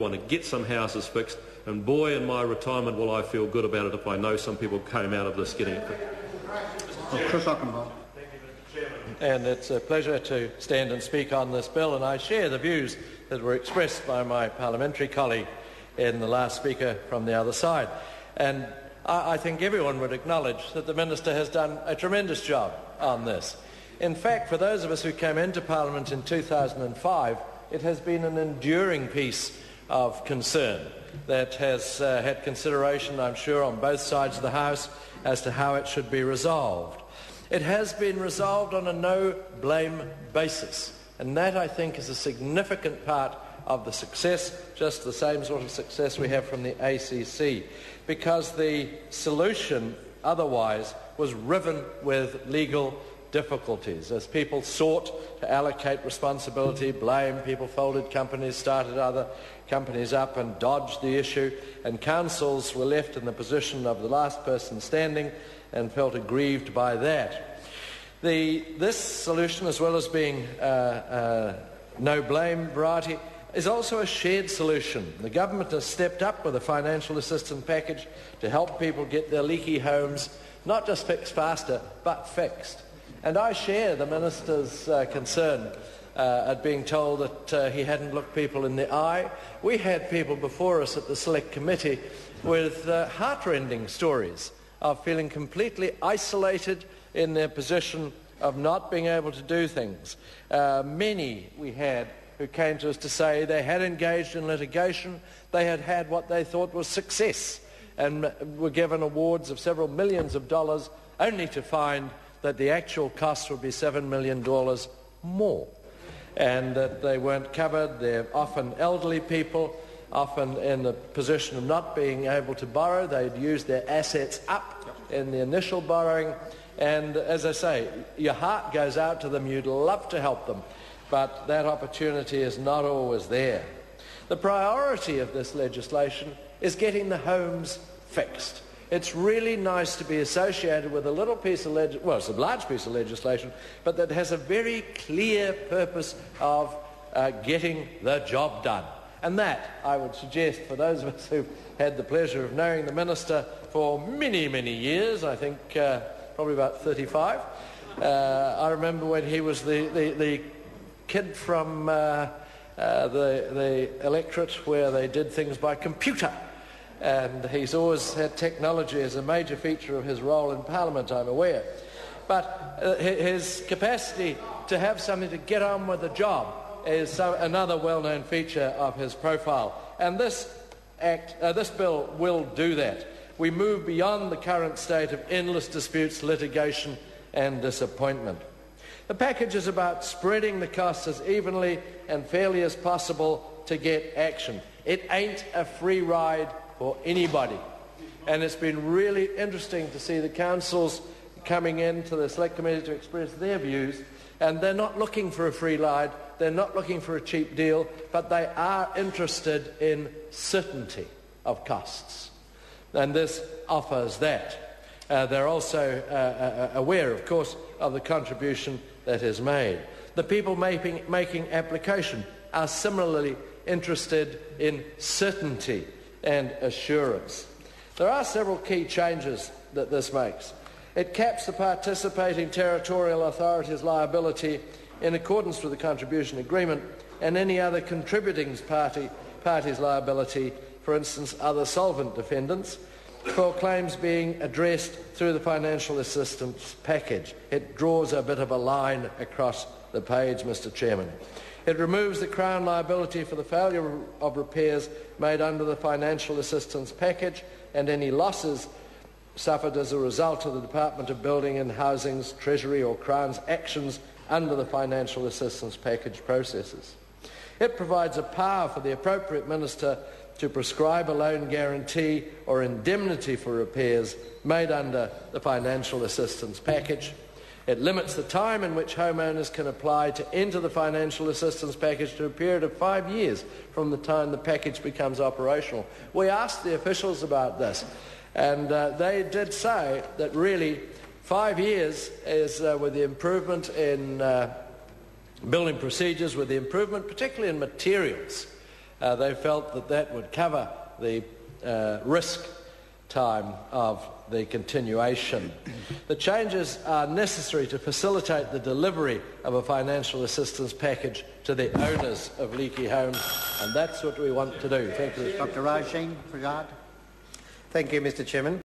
want to get some houses fixed, and boy, in my retirement will I feel good about it if I know some people came out of this getting it fixed. Chris Ockenbold. And it's a pleasure to stand and speak on this bill, and I share the views that were expressed by my parliamentary colleague in the last speaker from the other side. And I think everyone would acknowledge that the Minister has done a tremendous job on this. In fact, for those of us who came into Parliament in 2005, it has been an enduring piece of concern that has had consideration, I'm sure, on both sides of the House as to how it should be resolved. It has been resolved on a no-blame basis, and that, I think, is a significant part of the success, just the same sort of success we have from the ACC, because the solution otherwise was riven with legal difficulties. As people sought to allocate responsibility, blame, people folded companies, started other companies up and dodged the issue, and councils were left in the position of the last person standing and felt aggrieved by that. This solution, as well as being no-blame variety, is also a shared solution. The government has stepped up with a financial assistance package to help people get their leaky homes not just fixed faster, but fixed. And I share the Minister's concern at being told that he hadn't looked people in the eye. We had people before us at the Select Committee with heartrending stories of feeling completely isolated in their position of not being able to do things. Many we had who came to us to say they had engaged in litigation, they had had what they thought was success, and were given awards of several millions of dollars, only to find that the actual cost would be $7 million more, and that they weren't covered. They're often elderly people, often in the position of not being able to borrow. They'd used their assets up in the initial borrowing, and as I say, your heart goes out to them. You'd love to help them, but that opportunity is not always there. The priority of this legislation is getting the homes fixed. It's really nice to be associated with a little piece of well, it's a large piece of legislation, but that has a very clear purpose of getting the job done. And that, I would suggest, for those of us who've had the pleasure of knowing the Minister for many, many years, I think probably about 35, I remember when he was the kid from the electorate where they did things by computer. And he's always had technology as a major feature of his role in Parliament, I'm aware. But his capacity to have something to get on with the job is another well-known feature of his profile. And this bill will do that. We move beyond the current state of endless disputes, litigation and disappointment. The package is about spreading the costs as evenly and fairly as possible to get action. It ain't a free ride for anybody. And it's been really interesting to see the councils coming into the Select Committee to express their views, and they're not looking for a free ride, they're not looking for a cheap deal, but they are interested in certainty of costs. And this offers that. They're also aware, of course, of the contribution that is made. The people making application are similarly interested in certainty and assurance. There are several key changes that this makes. It caps the participating territorial authorities' liability in accordance with the contribution agreement and any other contributing party's liability, for instance, other solvent defendants, for claims being addressed through the financial assistance package. It draws a bit of a line across the page, Mr. Chairman. It removes the Crown liability for the failure of repairs made under the financial assistance package and any losses suffered as a result of the Department of Building and Housing's, Treasury or Crown's actions under the financial assistance package processes. It provides a power for the appropriate minister to prescribe a loan guarantee or indemnity for repairs made under the financial assistance package. It limits the time in which homeowners can apply to enter the financial assistance package to a period of 5 years from the time the package becomes operational. We asked the officials about this, and they did say that really 5 years is with the improvement in building procedures, with the improvement particularly in materials, They felt that that would cover the risk time of the continuation. The changes are necessary to facilitate the delivery of a financial assistance package to the owners of leaky homes, and that's what we want to do. Thank you. Dr. Rajin, regard. Thank you, Mr. Chairman.